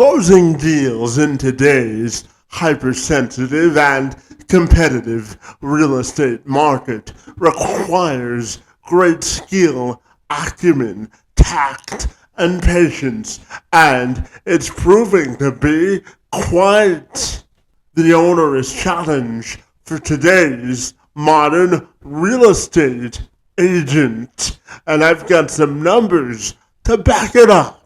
Closing deals in today's hypersensitive and competitive real estate market requires great skill, acumen, tact, and patience, and it's proving to be quite the onerous challenge for today's modern real estate agent. And I've got some numbers to back it up.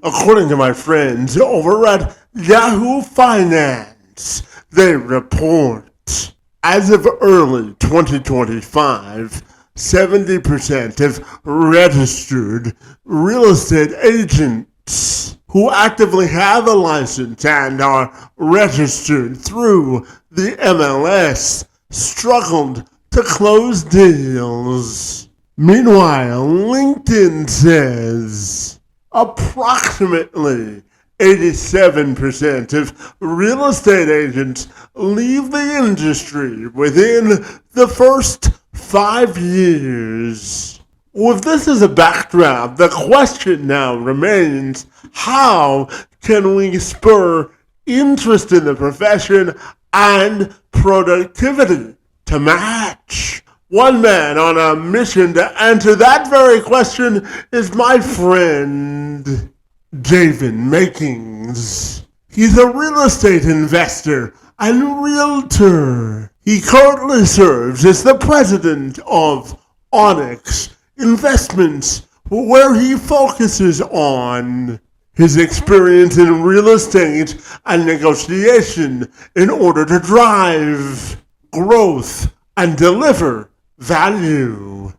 According to my friends over at Yahoo Finance, they report as of early 2025, 70% of registered real estate agents who actively have a license and are registered through the MLS struggled to close deals. Meanwhile, LinkedIn says approximately 87% of real estate agents leave the industry within the first 5 years. With this as a backdrop, the question now remains, how can we spur interest in the profession and productivity to match? One man on a mission to answer that very question is my friend, Jaben Makings. He's a real estate investor and realtor. He currently serves as the president of Onnix Investments, where he focuses on his experience in real estate and negotiation in order to drive growth and deliver value.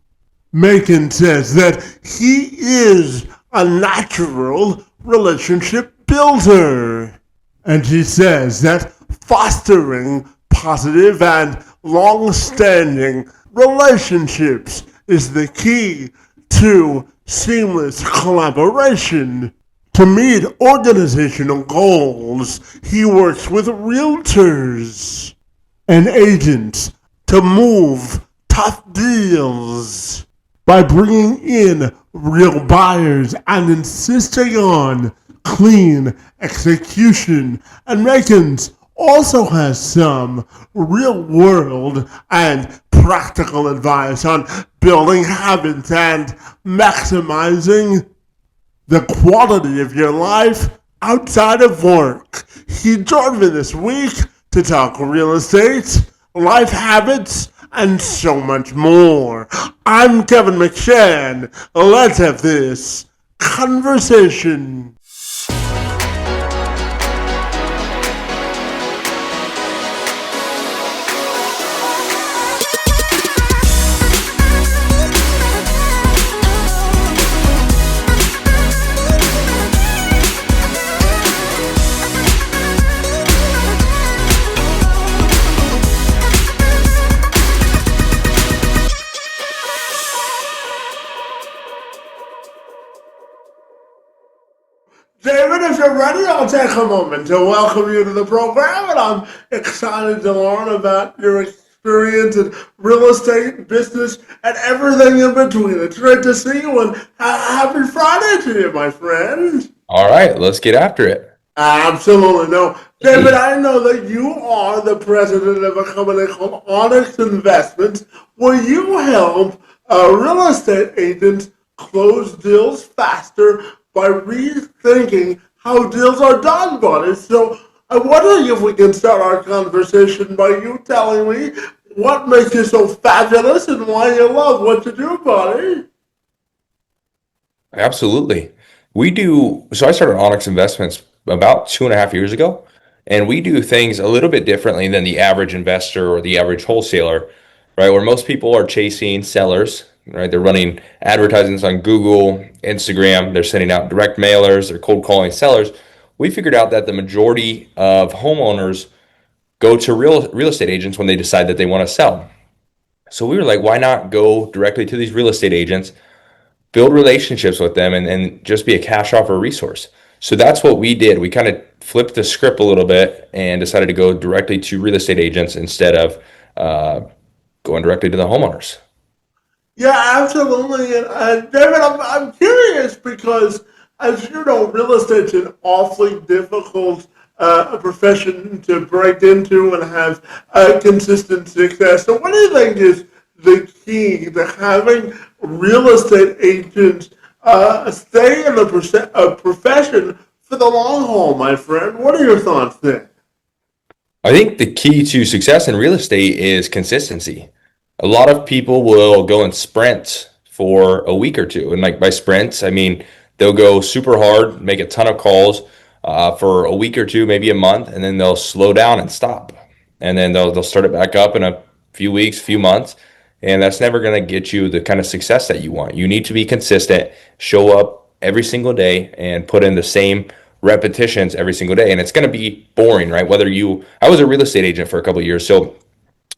Macon says that he is a natural relationship builder, and he says that fostering positive and long-standing relationships is the key to seamless collaboration. To meet organizational goals, he works with realtors and agents to move tough deals by bringing in real buyers and insisting on clean execution. And Makins also has some real-world and practical advice on building habits and maximizing the quality of your life outside of work. He joined me this week to talk real estate, life habits, and so much more. I'm Kevin McShann. Let's have this conversation. David, if you're ready, I'll take a moment to welcome you to the program, and I'm excited to learn about your experience in real estate, business, and everything in between. It's great to see you, and happy Friday to you, my friend. All right, let's get after it. Absolutely. No, David, I know that you are the president of a company called Onnix Investments, where you help real estate agents close deals faster by rethinking how deals are done, buddy. So I'm wondering if we can start our conversation by you telling me what makes you so fabulous and why you love what you do, buddy. Absolutely. So I started Onnix Investments about 2.5 years ago, and we do things a little bit differently than the average investor or the average wholesaler, right? Where most people are chasing sellers, right? They're running advertisements on Google, Instagram, they're sending out direct mailers, they're cold calling sellers. We figured out that the majority of homeowners go to real estate agents when they decide that they want to sell. So we were like, why not go directly to these real estate agents, build relationships with them, and just be a cash offer resource. So that's what we did. We kind of flipped the script a little bit and decided to go directly to real estate agents instead of going directly to the homeowners. Yeah, absolutely. And David, I'm curious because as you know, real estate's an awfully difficult profession to break into and have consistent success. So, what do you think is the key to having real estate agents stay in the profession for the long haul, my friend? What are your thoughts there? I think the key to success in real estate is consistency. A lot of people will go and sprint for a week or two. And like by sprints, I mean they'll go super hard, make a ton of calls for a week or two, maybe a month, and then they'll slow down and stop. And then they'll start it back up in a few weeks, few months. And that's never going to get you the kind of success that you want. You need to be consistent, show up every single day, and put in the same repetitions every single day. And it's going to be boring, right? I was a real estate agent for a couple of years. So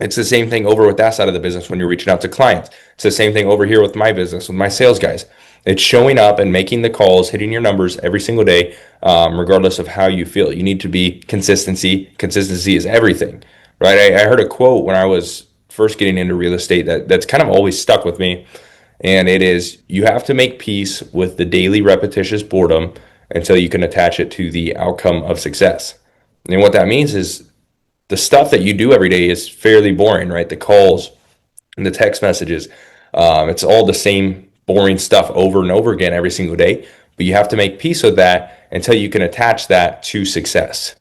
it's the same thing over with that side of the business when you're reaching out to clients. It's the same thing over here with my business, with my sales guys. It's showing up and making the calls, hitting your numbers every single day, regardless of how you feel. You need to be consistency. Consistency is everything, right? I heard a quote when I was first getting into real estate that's kind of always stuck with me. And it is, you have to make peace with the daily repetitious boredom until you can attach it to the outcome of success. And what that means is the stuff that you do every day is fairly boring, right? The calls and the text messages, it's all the same boring stuff over and over again every single day. But you have to make peace with that until you can attach that to success.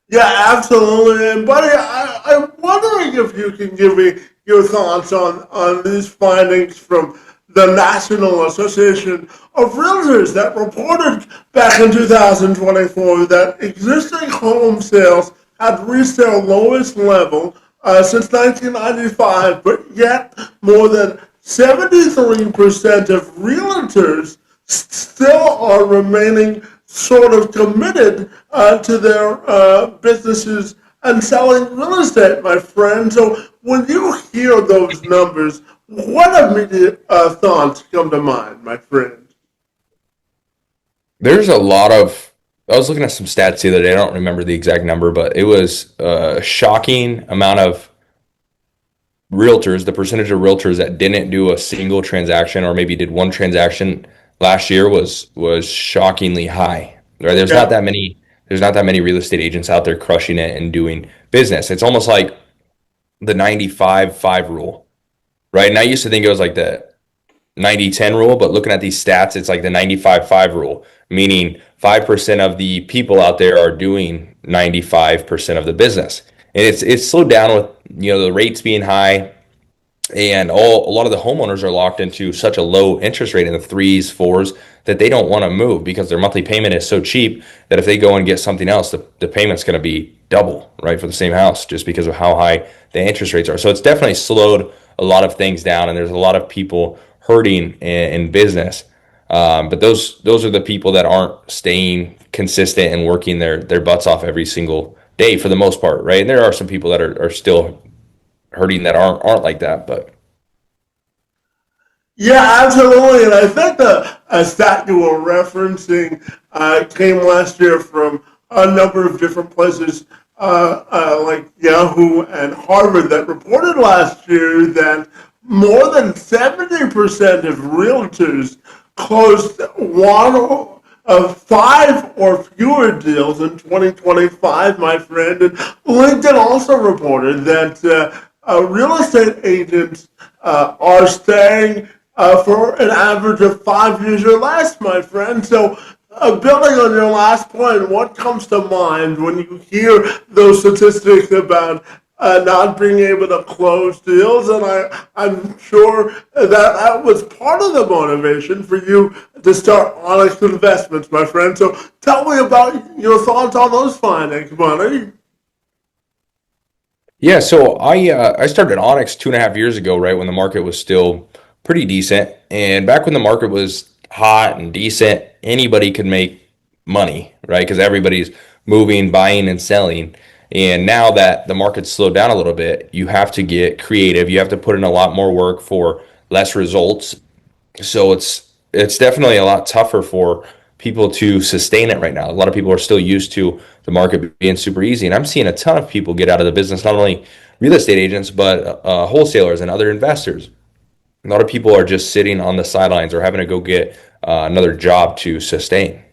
Yeah, absolutely. And buddy, I'm wondering if you can give me your thoughts on these findings from the National Association of Realtors that reported back in 2024 that existing home sales had reached their lowest level since 1995, but yet more than 73% of realtors still are remaining sort of committed to their businesses and selling real estate, my friend. So when you hear those numbers, what immediate thoughts come to mind, my friend? There's a lot of, I was looking at some stats the other day. I don't remember the exact number, but it was a shocking amount of realtors, the percentage of realtors that didn't do a single transaction or maybe did one transaction last year was shockingly high. Right? Yeah. There's not that many real estate agents out there crushing it and doing business. It's almost like the 95-5 rule, right? And I used to think it was like the 90-10 rule, but looking at these stats, it's like the 95-5 rule, meaning 5% of the people out there are doing 95% of the business. And it's slowed down with, the rates being high, and a lot of the homeowners are locked into such a low interest rate in the threes, fours, that they don't want to move because their monthly payment is so cheap that if they go and get something else, the payment's going to be double, right, for the same house just because of how high the interest rates are. So it's definitely slowed a lot of things down, and there's a lot of people hurting in business. But those are the people that aren't staying consistent and working their butts off every single day for the most part, right? And there are some people that are still hurting that aren't like that, but Yeah, absolutely. And I think the stat you were referencing came last year from a number of different places, like Yahoo and Harvard, that reported last year that more than 70% of realtors closed one of five or fewer deals in 2025, my friend. And LinkedIn also reported that real estate agents are staying for an average of 5 years or less, my friend. So, building on your last point, what comes to mind when you hear those statistics about not being able to close deals? And I'm sure that was part of the motivation for you to start Onnix Investments, my friend. So, tell me about your thoughts on those findings, buddy. yeah. So I started Onyx 2.5 years ago, right when the market was still pretty decent, and back when the market was hot and decent, anybody could make money, right? Because everybody's moving, buying, and selling. And now that the market's slowed down a little bit, you have to get creative. You have to put in a lot more work for less results. So it's definitely a lot tougher for people to sustain it right now. A lot of people are still used to the market being super easy, and I'm seeing a ton of people get out of the business, not only real estate agents, but wholesalers and other investors. A lot of people are just sitting on the sidelines or having to go get another job to sustain.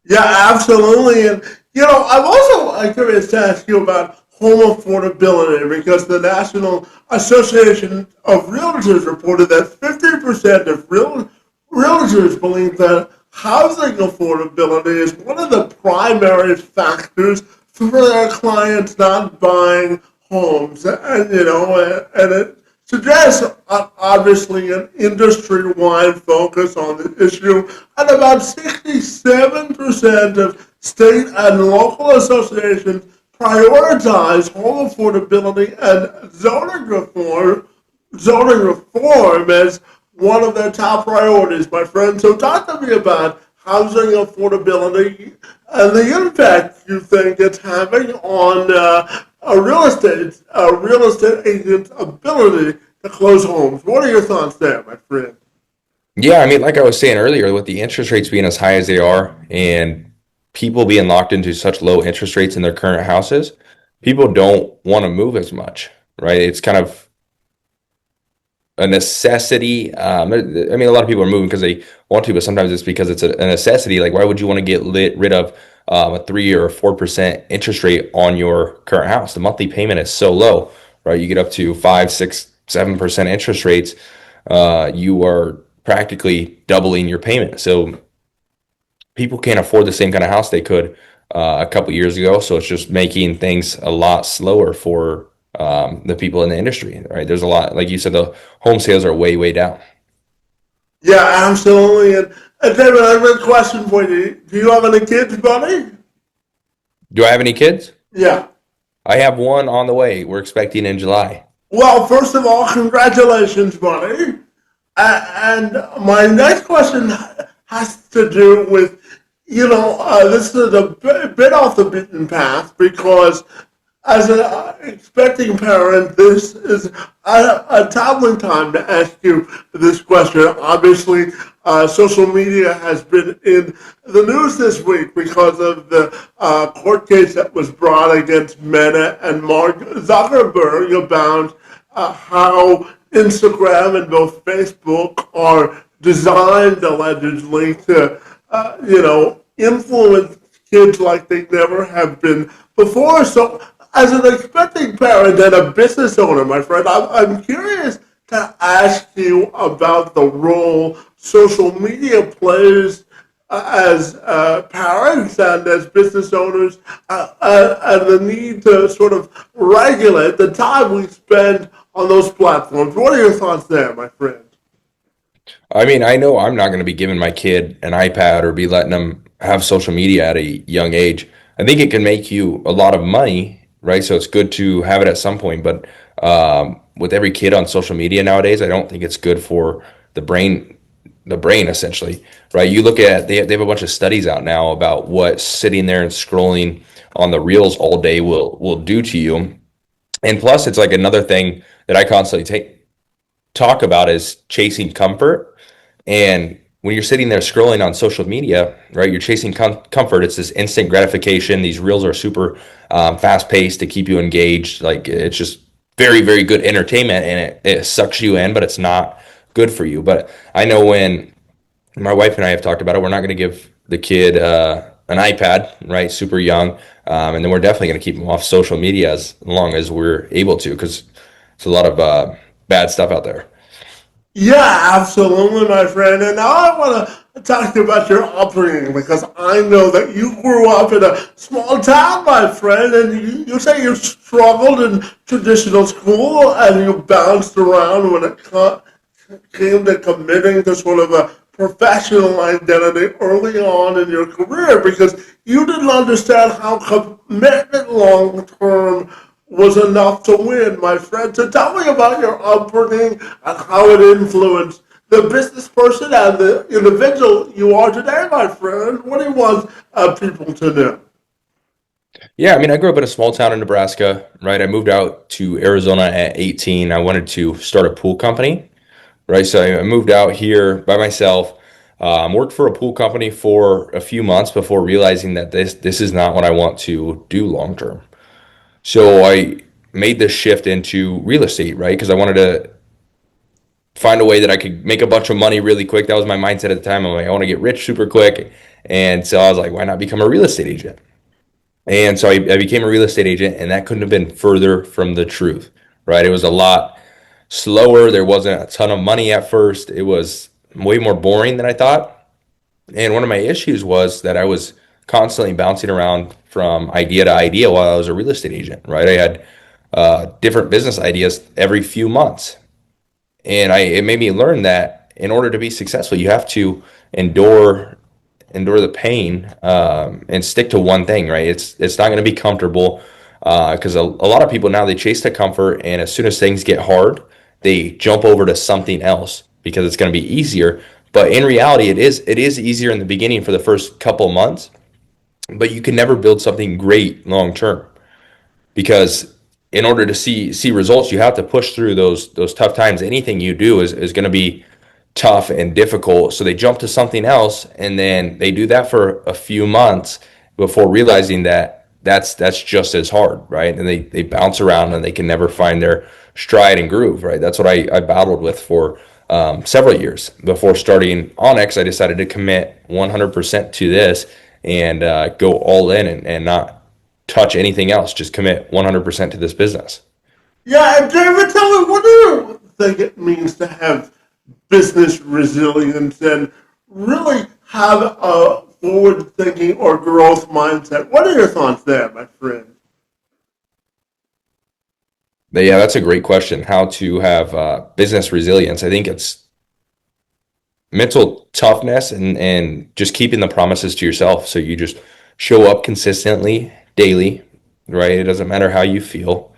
Yeah, absolutely. And, I'm also curious to ask you about home affordability because the National Association of Realtors reported that 50% of realtors believe that housing affordability is one of the primary factors for their clients not buying homes. And it suggests obviously an industry-wide focus on the issue, and about 67% of state and local associations prioritize home affordability and zoning reform as one of their top priorities, my friend. So talk to me about housing affordability and the impact you think it's having on a real estate agent's ability to close homes. What are your thoughts there, my friend? Yeah, I mean, like I was saying earlier, with the interest rates being as high as they are and people being locked into such low interest rates in their current houses, people don't want to move as much, right? It's kind of a necessity. I mean, a lot of people are moving because they want to, but sometimes it's because it's a necessity. Like, why would you want to get rid of a 3 or 4% interest rate on your current house? The monthly payment is so low, right? You get up to 5, 6, 7% interest rates. You are practically doubling your payment. So people can't afford the same kind of house they could a couple years ago. So it's just making things a lot slower for the people in the industry, right? There's a lot, like you said, the home sales are way, way down. Yeah, absolutely. And David, I have a question for you. Do you have any kids, buddy? Do I have any kids? Yeah. I have one on the way. We're expecting in July. Well, first of all, congratulations, buddy. And my next question has to do with, this is a bit off the beaten path because as an expecting parent, this is a timely time to ask you this question. Obviously, social media has been in the news this week because of the court case that was brought against Meta and Mark Zuckerberg about how Instagram and both Facebook are designed allegedly to, influence kids like they never have been before. So, as an expecting parent and a business owner, my friend, I'm curious to ask you about the role social media plays as parents and as business owners, and the need to sort of regulate the time we spend on those platforms. What are your thoughts there, my friend? I mean, I know I'm not going to be giving my kid an iPad or be letting them have social media at a young age. I think it can make you a lot of money, right? So it's good to have it at some point. But with every kid on social media nowadays, I don't think it's good for the brain, the brain essentially, right? You look at they have a bunch of studies out now about what sitting there and scrolling on the reels all day will do to you. And plus, it's like another thing that I constantly talk about is chasing comfort. And when you're sitting there scrolling on social media, right, you're chasing comfort. It's this instant gratification. These reels are super fast paced to keep you engaged. Like it's just very, very good entertainment and it sucks you in, but it's not good for you. But I know when my wife and I have talked about it, we're not going to give the kid an iPad, right, super young. And then we're definitely going to keep them off social media as long as we're able to because it's a lot of bad stuff out there. Yeah, absolutely, my friend. And now I want to talk to you about your upbringing because I know that you grew up in a small town, my friend, and you say you struggled in traditional school and you bounced around when it came to committing to sort of a professional identity early on in your career because you didn't understand how commitment long term was enough to win, my friend. So tell me about your upbringing and how it influenced the business person and the individual you are today, my friend. What do you want people to know? Yeah, I mean, I grew up in a small town in Nebraska, right? I moved out to Arizona at 18. I wanted to start a pool company, right? So I moved out here by myself, worked for a pool company for a few months before realizing that this is not what I want to do long term. So I made this shift into real estate, right? Because I wanted to find a way that I could make a bunch of money really quick. That was my mindset at the time. I'm like, I want to get rich super quick. And so I was like, why not become a real estate agent? And so I became a real estate agent, and that couldn't have been further from the truth, right? It was a lot slower. There wasn't a ton of money at first. It was way more boring than I thought. And one of my issues was that I was constantly bouncing around from idea to idea while I was a real estate agent, right? I had different business ideas every few months. And it made me learn that in order to be successful, you have to endure the pain, and stick to one thing, right? It's not going to be comfortable, because a lot of people now, they chase the comfort, and as soon as things get hard, they jump over to something else because it's going to be easier. But in reality, it is easier in the beginning for the first couple months, but you can never build something great long term, because in order to see results, you have to push through those tough times. Anything you do is going to be tough and difficult. So they jump to something else, and then they do that for a few months before realizing that that's just as hard, right? And they bounce around, and they can never find their stride and groove, right? That's what I battled with for several years. Before starting Onnix, I decided to commit 100% to this, and go all in, and not touch anything else. Just commit 100% to this business. Yeah, and David, tell me, what do you think it means to have business resilience and really have a forward thinking or growth mindset? What are your thoughts there, my friend? But yeah, that's a great question. How to have business resilience. I think it's mental toughness, and just keeping the promises to yourself. So you just show up consistently, daily, right? It doesn't matter how you feel.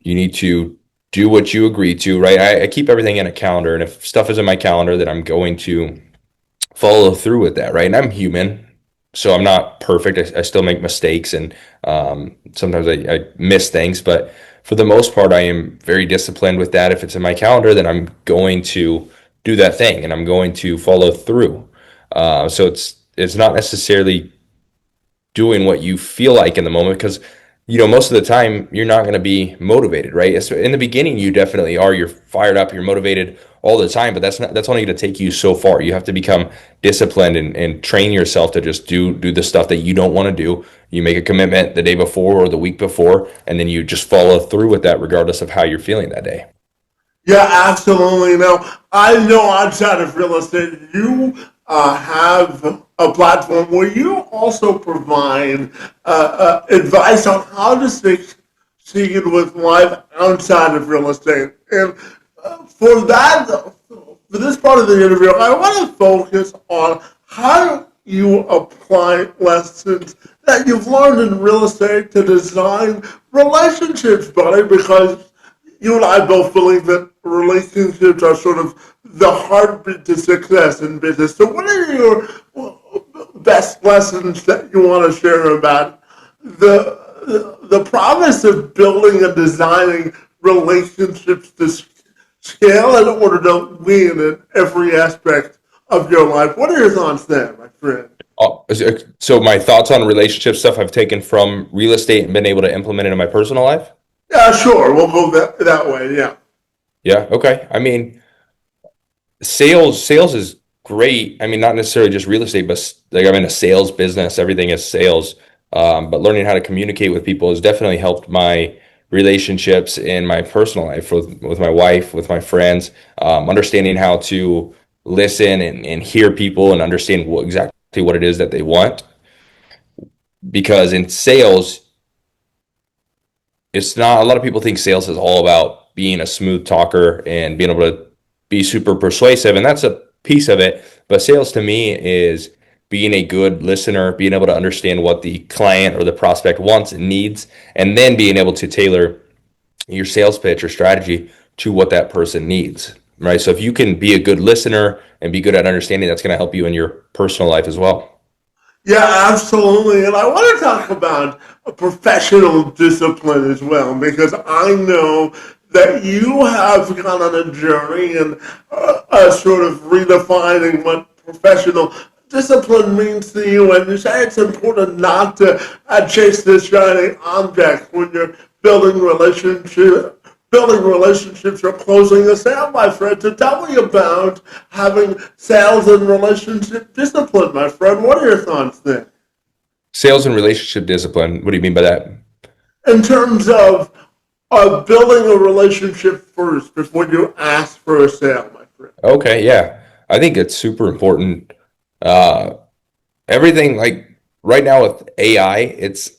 You need to do what you agree to, right? I keep everything in a calendar, and if stuff is in my calendar, then I'm going to follow through with that, right? And I'm human, so I'm not perfect. I still make mistakes, and sometimes I miss things, but for the most part, I am very disciplined with that. If it's in my calendar, then I'm going to do that thing, and I'm going to follow through. So it's not necessarily doing what you feel like in the moment, because most of the time you're not going to be motivated, right? So in the beginning, you definitely are. You're fired up, you're motivated all the time, but that's only going to take you so far. You have to become disciplined, and train yourself to just do the stuff that you don't want to do. You make a commitment the day before or the week before, and then you just follow through with that regardless of how you're feeling that day. Yeah, absolutely. Now, I know outside of real estate, you have a platform where you also provide advice on how to succeed with life outside of real estate. And for that, for this part of the interview, I want to focus on how you apply lessons that you've learned in real estate to design relationships, buddy, because you and I both believe that relationships are sort of the heartbeat to success in business. So, what are your best lessons that you want to share about the promise of building and designing relationships to scale in order to win in every aspect of your life? What are your thoughts there, my friend? So my thoughts on relationship stuff I've taken from real estate and been able to implement it in my personal life. Yeah, sure. We'll go that way. Yeah. Yeah, okay. I mean, sales is great. I mean, not necessarily just real estate, but like I'm in a sales business. Everything is sales. But learning how to communicate with people has definitely helped my relationships in my personal life, with my wife, with my friends. Understanding how to listen, and hear people, and understand exactly what it is that they want. Because in sales, it's not, a lot of people think sales is all about being a smooth talker and being able to be super persuasive, and that's a piece of it. But sales to me is being a good listener, being able to understand what the client or the prospect wants and needs, and then being able to tailor your sales pitch or strategy to what that person needs, right? So if you can be a good listener and be good at understanding, that's going to help you in your personal life as well. Yeah, absolutely. And I want to talk about a professional discipline as well, because I know that you have gone on a journey and sort of redefining what professional discipline means to you. And you say it's important not to chase this shiny object when you're building building relationships or closing a sale, my friend. So tell me about having sales and relationship discipline, my friend. What are your thoughts there? Sales and relationship discipline. What do you mean by that? In terms of building a relationship first before you ask for a sale, my friend. Okay, yeah. I think it's super important. Uh, Everything like right now with AI, it's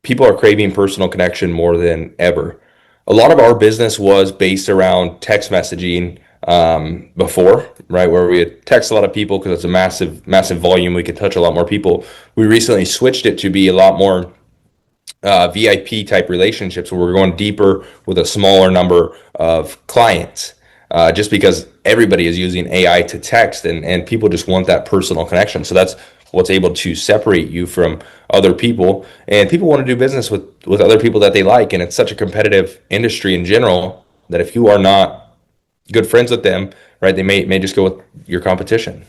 people are craving personal connection more than ever. A lot of our business was based around text messaging before, right? Where we would text a lot of people because it's a massive, massive volume. We could touch a lot more people. We recently switched it to be a lot more VIP type relationships where we're going deeper with a smaller number of clients. Just because everybody is using AI to text and people just want that personal connection. So that's what's able to separate you from other people. And people want to do business with other people that they like. And it's such a competitive industry in general that if you are not good friends with them, right, they may just go with your competition.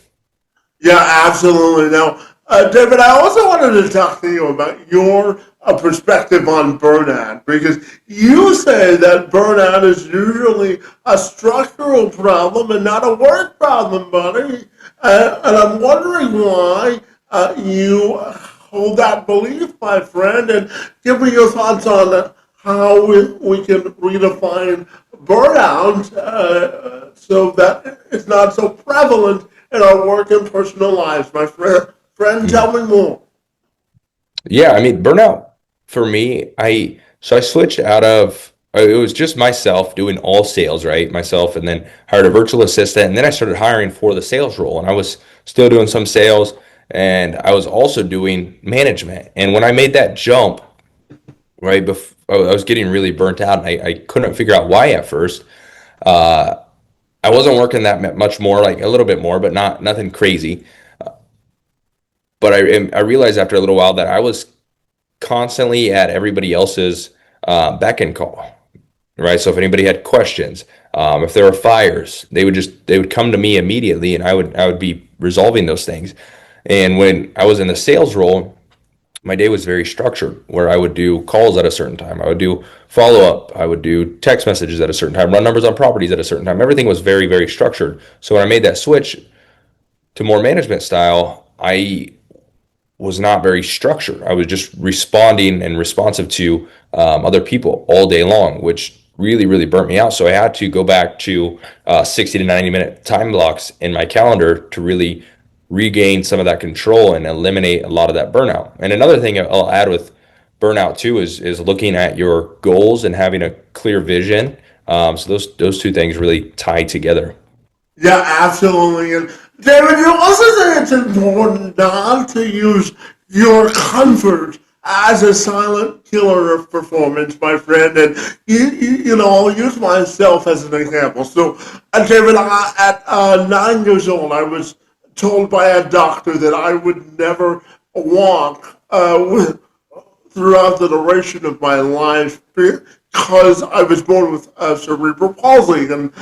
Yeah, absolutely. Now, David, I also wanted to talk to you about your perspective on burnout because you say that burnout is usually a structural problem and not a work problem, buddy. And I'm wondering why you hold that belief, my friend, and give me your thoughts on how we can redefine burnout so that it's not so prevalent in our work and personal lives, my friend. Friend, tell me more. Yeah, I mean, burnout for me, I switched out of it was just myself doing all sales, right? Myself, and then hired a virtual assistant, and then I started hiring for the sales role, and I was still doing some sales, and I was also doing management. And when I made that jump, right, before I was getting really burnt out, and I couldn't figure out why at first. Uh, I wasn't working that much more, like a little bit more, but not nothing crazy. But I realized after a little while that I was constantly at everybody else's beck and call, right? So if anybody had questions, if there were fires, they would come to me immediately, and I would be resolving those things. And when I was in the sales role, my day was very structured, where I would do calls at a certain time, I would do follow up, I would do text messages at a certain time, run numbers on properties at a certain time. Everything was very, very structured. So when I made that switch to more management style, I was not very structured. I was just responding and responsive to other people all day long, which really, really burnt me out. So I had to go back to 60 to 90-minute time blocks in my calendar to really regain some of that control and eliminate a lot of that burnout. And another thing I'll add with burnout too is looking at your goals and having a clear vision. So those two things really tie together. Yeah, absolutely. And David, you also say it's important not to use your comfort as a silent killer of performance, my friend. And I'll use myself as an example. So, David, at 9 years old, I was told by a doctor that I would never walk throughout the duration of my life because I was born with cerebral palsy, and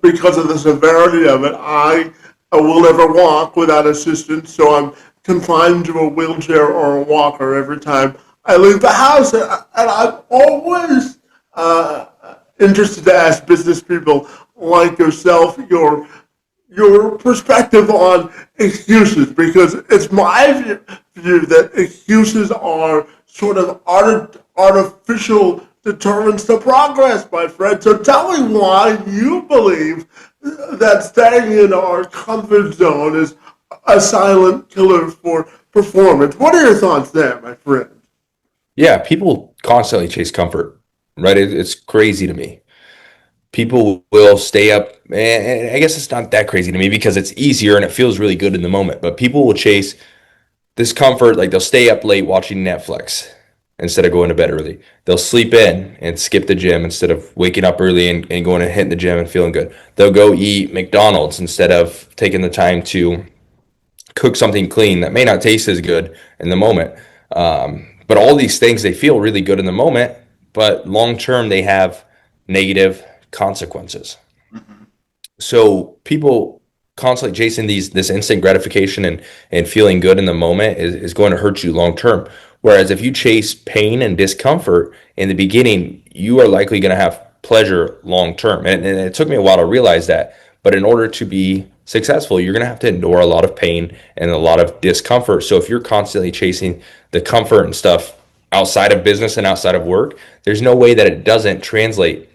because of the severity of it, I will never walk without assistance, so I'm confined to a wheelchair or a walker every time I leave the house. And I'm always interested to ask business people like yourself your perspective on excuses, because it's my view that excuses are sort of artificial deterrents to progress, my friend. So tell me why you believe that staying in our comfort zone is a silent killer for performance. What are your thoughts there, my friend? Yeah, people constantly chase comfort, right? It's crazy to me. People will stay up, and I guess it's not that crazy to me because it's easier and it feels really good in the moment. But people will chase this comfort, like they'll stay up late watching Netflix instead of going to bed early. They'll sleep in and skip the gym instead of waking up early and going and hitting the gym and feeling good. They'll go eat McDonald's instead of taking the time to cook something clean that may not taste as good in the moment. But all these things, they feel really good in the moment, but long term, they have negative consequences. So people constantly chasing this instant gratification and feeling good in the moment is going to hurt you long term. Whereas if you chase pain and discomfort in the beginning, you are likely going to have pleasure long term. And it took me a while to realize that. But in order to be successful, you're going to have to endure a lot of pain and a lot of discomfort. So if you're constantly chasing the comfort and stuff outside of business and outside of work, there's no way that it doesn't translate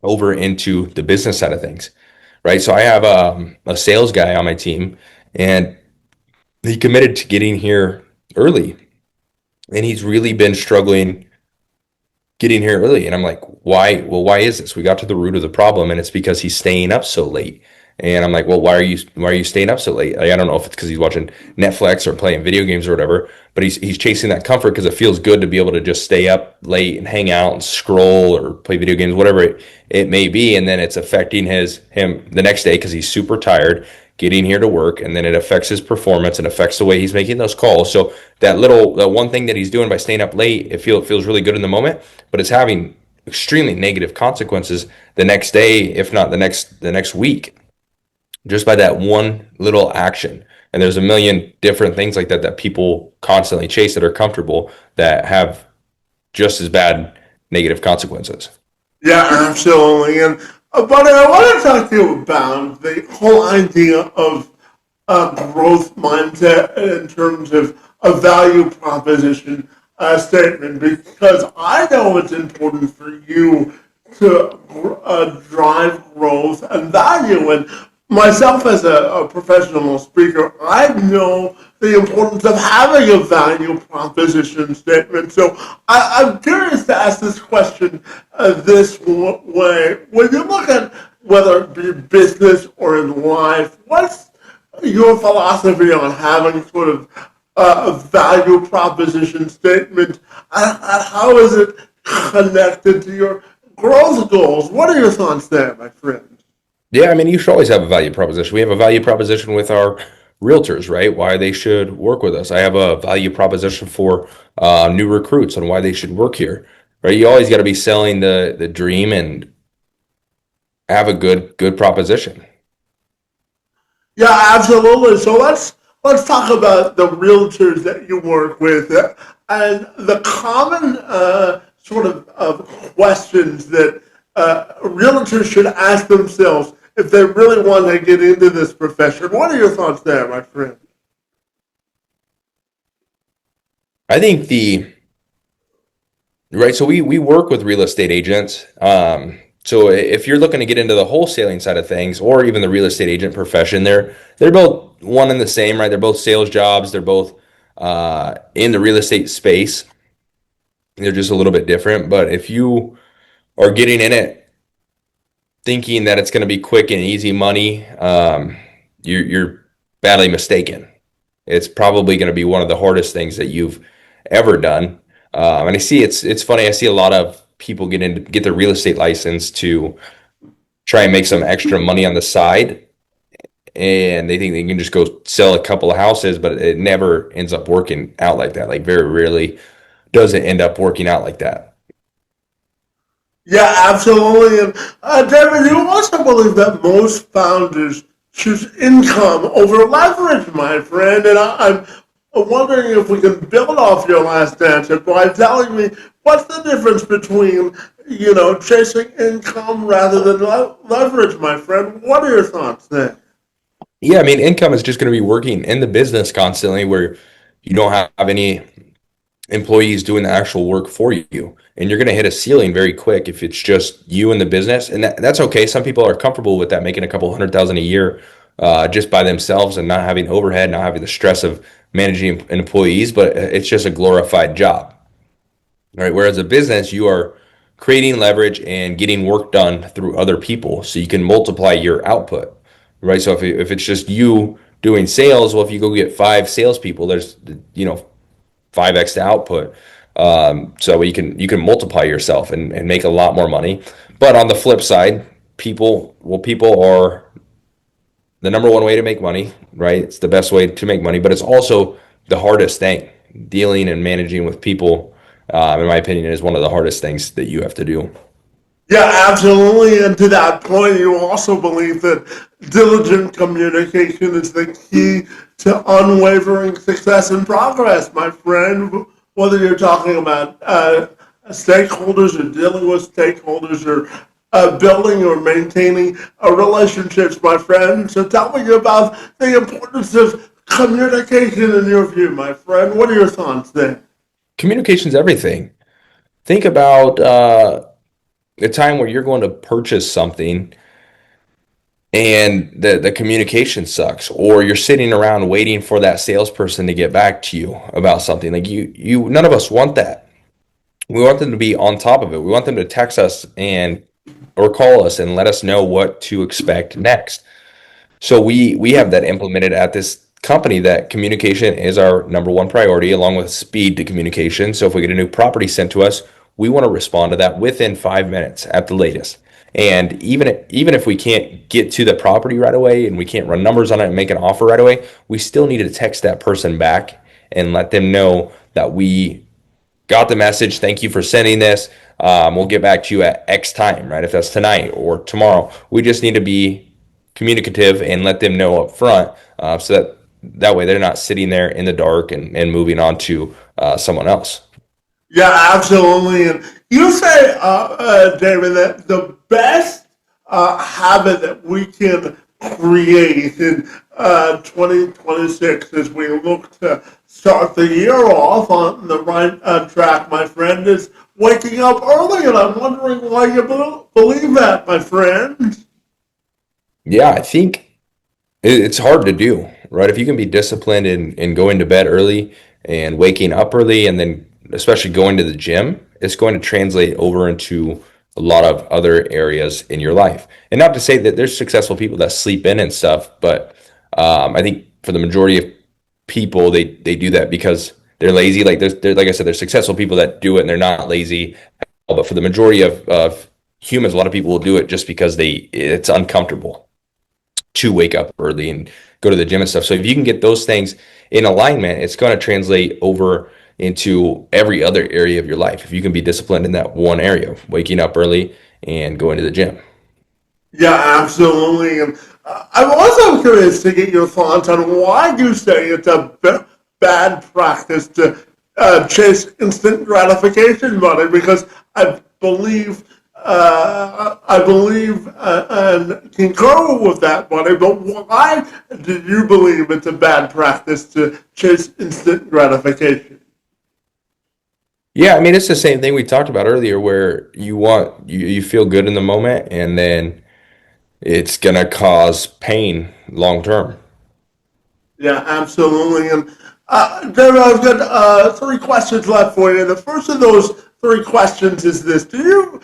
over into the business side of things, right? So I have a sales guy on my team, and he committed to getting here early, and he's really been struggling getting here early. And I'm like, why? Well, why is this? We got to the root of the problem, and it's because he's staying up so late. And I'm like, well, why are you staying up so late? Like, I don't know if it's because he's watching Netflix or playing video games or whatever, but he's chasing that comfort because it feels good to be able to just stay up late and hang out and scroll or play video games, whatever it may be. And then it's affecting him the next day because he's super tired getting here to work, and then it affects his performance and affects the way he's making those calls. So that one thing that he's doing by staying up late, it feels really good in the moment, but it's having extremely negative consequences the next day, if not the next week, just by that one little action. And there's a million different things like that people constantly chase that are comfortable that have just as bad negative consequences. Yeah, absolutely. And but I want to talk to you about the whole idea of a growth mindset in terms of a value proposition statement, because I know it's important for you to drive growth and value. And myself as a professional speaker, I know the importance of having a value proposition statement. So I'm curious to ask this question this way. When you look at whether it be business or in life, what's your philosophy on having sort of a value proposition statement? And how is it connected to your growth goals? What are your thoughts there, my friend? Yeah, I mean, you should always have a value proposition. We have a value proposition with our realtors, right? Why they should work with us. I have a value proposition for new recruits on why they should work here, right? You always got to be selling the dream and have a good proposition. Yeah, absolutely. So let's talk about the realtors that you work with and the common sort of questions that realtors should ask themselves if they really want to get into this profession. What are your thoughts there, my friend? I think right, so we work with real estate agents. So if you're looking to get into the wholesaling side of things, or even the real estate agent profession, they're both one and the same, right? They're both sales jobs. They're both in the real estate space. They're just a little bit different. But if you are getting in it thinking that it's going to be quick and easy money, you're badly mistaken. It's probably going to be one of the hardest things that you've ever done. And I see it's funny. I see a lot of people get their real estate license to try and make some extra money on the side, and they think they can just go sell a couple of houses, but it never ends up working out like that. Like very rarely does it end up working out like that. Yeah, absolutely. And David, you also believe that most founders choose income over leverage, my friend. And I'm wondering if we can build off your last answer by telling me what's the difference between, chasing income rather than leverage, my friend. What are your thoughts there? Yeah, I mean, income is just going to be working in the business constantly where you don't have any employees doing the actual work for you. And you're going to hit a ceiling very quick if it's just you and the business. And that's okay. Some people are comfortable with that, making a couple 100,000 a year just by themselves and not having overhead, not having the stress of managing employees, but it's just a glorified job. Right. Whereas a business, you are creating leverage and getting work done through other people so you can multiply your output. Right. So if it's just you doing sales, well, if you go get 5 salespeople, there's, 5x the output. So you can multiply yourself and make a lot more money. But on the flip side, people are the number one way to make money, right? It's the best way to make money, but it's also the hardest thing. Dealing and managing with people, in my opinion, is one of the hardest things that you have to do. Yeah, absolutely. And to that point, you also believe that diligent communication is the key to unwavering success and progress, my friend. Whether you're talking about stakeholders or dealing with stakeholders or building or maintaining relationships, my friend. So tell me about the importance of communication in your view, my friend. What are your thoughts there? Communication's everything. Think about a time where you're going to purchase something and the communication sucks, or you're sitting around waiting for that salesperson to get back to you about something. Like you none of us want that. We want them to be on top of it. We want them to text us and or call us and let us know what to expect next. So we have that implemented at this company, that communication is our number one priority, along with speed to communication. So if we get a new property sent to us, we want to respond to that within 5 minutes at the latest. And even if we can't get to the property right away and we can't run numbers on it and make an offer right away, we still need to text that person back and let them know that we got the message. Thank you for sending this. We'll get back to you at X time, right? If that's tonight or tomorrow, we just need to be communicative and let them know up front, so that way they're not sitting there in the dark and moving on to someone else. Yeah, absolutely. And you say, David, that the best habit that we can create in 2026 as we look to start the year off on the right track, my friend, is waking up early. And I'm wondering why you believe that, my friend. Yeah, I think it's hard to do, right? If you can be disciplined in going to bed early and waking up early, and then especially going to the gym, it's going to translate over into a lot of other areas in your life. And not to say that there's successful people that sleep in and stuff, but I think for the majority of people, they do that because they're lazy. Like like I said, there's successful people that do it and they're not lazy. But for the majority of humans, a lot of people will do it just because it's uncomfortable to wake up early and go to the gym and stuff. So if you can get those things in alignment, it's going to translate over into every other area of your life. If you can be disciplined in that one area, waking up early and going to the gym. Yeah, absolutely. And I'm also curious to get your thoughts on why you say it's a bad practice to chase instant gratification money, because I believe and concur with that money. But why do you believe it's a bad practice to chase instant gratification? Yeah, I mean it's the same thing we talked about earlier, where you feel good in the moment, and then it's gonna cause pain long term. Yeah, absolutely. And David, I've got three questions left for you. The first of those three questions is this: do you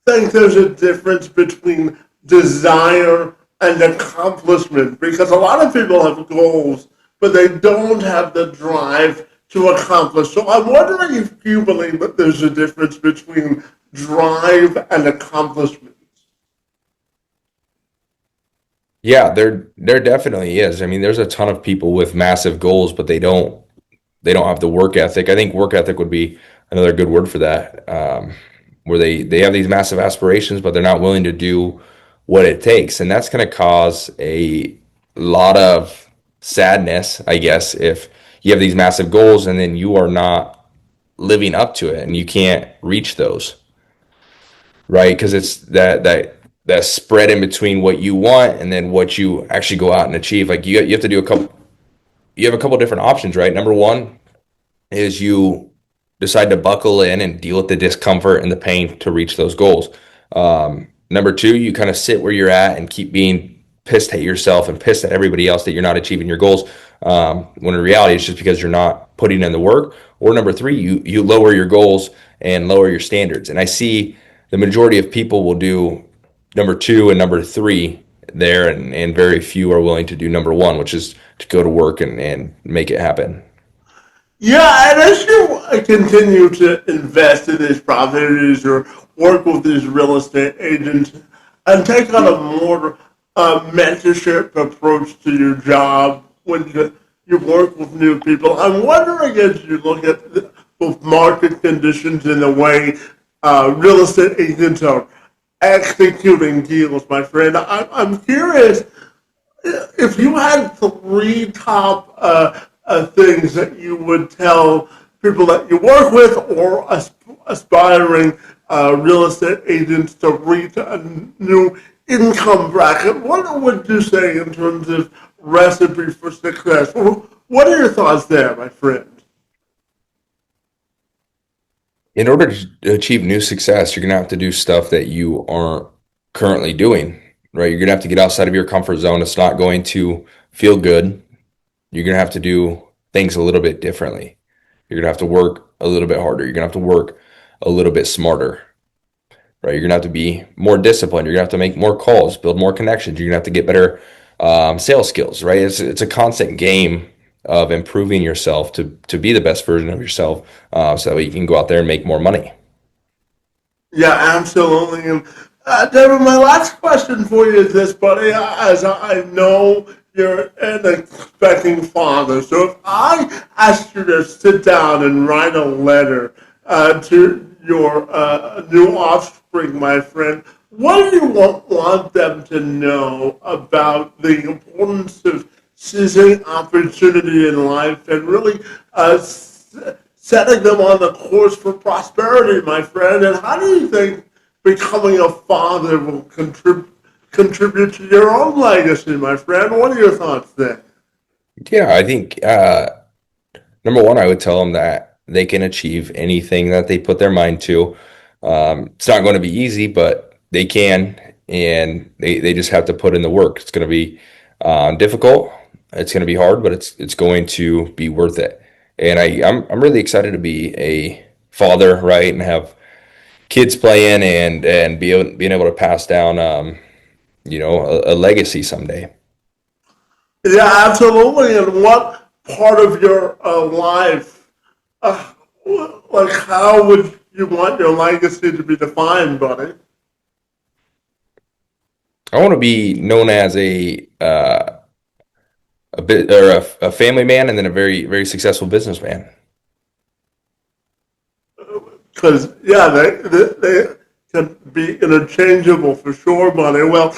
think there's a difference between desire and accomplishment? Because a lot of people have goals, but they don't have the drive to accomplish. So I'm wondering if you believe that there's a difference between drive and accomplishment. Yeah, there definitely is. I mean, there's a ton of people with massive goals, but they don't have the work ethic. I think work ethic would be another good word for that, where they have these massive aspirations, but they're not willing to do what it takes, and that's going to cause a lot of sadness, I guess, if you have these massive goals and then you are not living up to it and you can't reach those, right? Because it's that spread in between what you want and then what you actually go out and achieve. Like you have to do you have a couple different options, right? Number one is you decide to buckle in and deal with the discomfort and the pain to reach those goals. Number two, you kind of sit where you're at and keep being pissed at yourself and pissed at everybody else that you're not achieving your goals. When in reality, it's just because you're not putting in the work. Or number three, you lower your goals and lower your standards. And I see the majority of people will do number two and number three there, and very few are willing to do number one, which is to go to work and make it happen. Yeah, and as you continue to invest in these properties or work with these real estate agents and take on a more mentorship approach to your job when you work with new people, I'm wondering, as you look at both market conditions and the way real estate agents are executing deals, my friend, I'm curious if you had three top things that you would tell people that you work with, or aspiring real estate agents to reach a new income bracket, what would you say in terms of recipe for success? What are your thoughts there, my friend? In order to achieve new success, you're going to have to do stuff that you aren't currently doing, right? You're going to have to get outside of your comfort zone. It's not going to feel good. You're going to have to do things a little bit differently. You're going to have to work a little bit harder. You're going to have to work a little bit smarter, right? You're going to have to be more disciplined. You're going to have to make more calls, build more connections. You're going to have to get better sales skills, right? It's a constant game of improving yourself to be the best version of yourself, so that you can go out there and make more money. Yeah, absolutely. And David, my last question for you is this, buddy. As I know you're an expecting father, so if I asked you to sit down and write a letter to your new offspring, my friend, what do you want them to know about the importance of seizing opportunity in life and really setting them on the course for prosperity, my friend? And how do you think becoming a father will contribute to your own legacy, my friend? What are your thoughts there? Yeah, I think number one, I would tell them that they can achieve anything that they put their mind to. It's not going to be easy, but they can, and they just have to put in the work. It's going to be difficult. It's going to be hard, but it's going to be worth it. And I'm really excited to be a father, right, and have kids playing and being able to pass down a legacy someday. Yeah, absolutely. And what part of your life, uh, like, how would you want your legacy to be defined, buddy? I want to be known as a bit or a family man, and then a very very successful businessman. Because yeah, they can be interchangeable for sure, buddy. Well,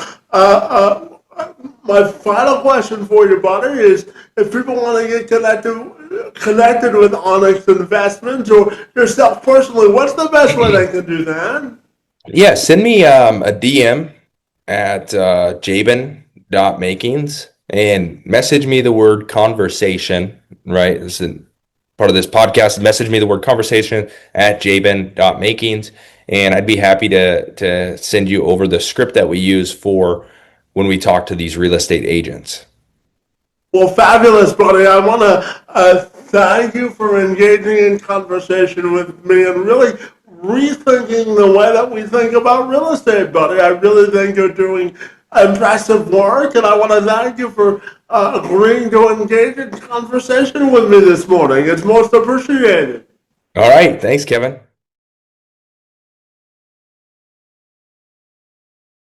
my final question for you, buddy, is if people want to get connected with Onnix Investments or yourself personally, what's the best way they can do that? Yeah, send me a DM at Jaben.Makings and message me the word conversation, right? This is part of this podcast. Message me the word conversation at Jaben.Makings, and I'd be happy to send you over the script that we use for when we talk to these real estate agents. Well, fabulous, buddy. I want to thank you for engaging in conversation with me and really rethinking the way that we think about real estate, buddy. I really think you're doing impressive work, and I want to thank you for agreeing to engage in conversation with me this morning. It's most appreciated. All right. Thanks, Kevin.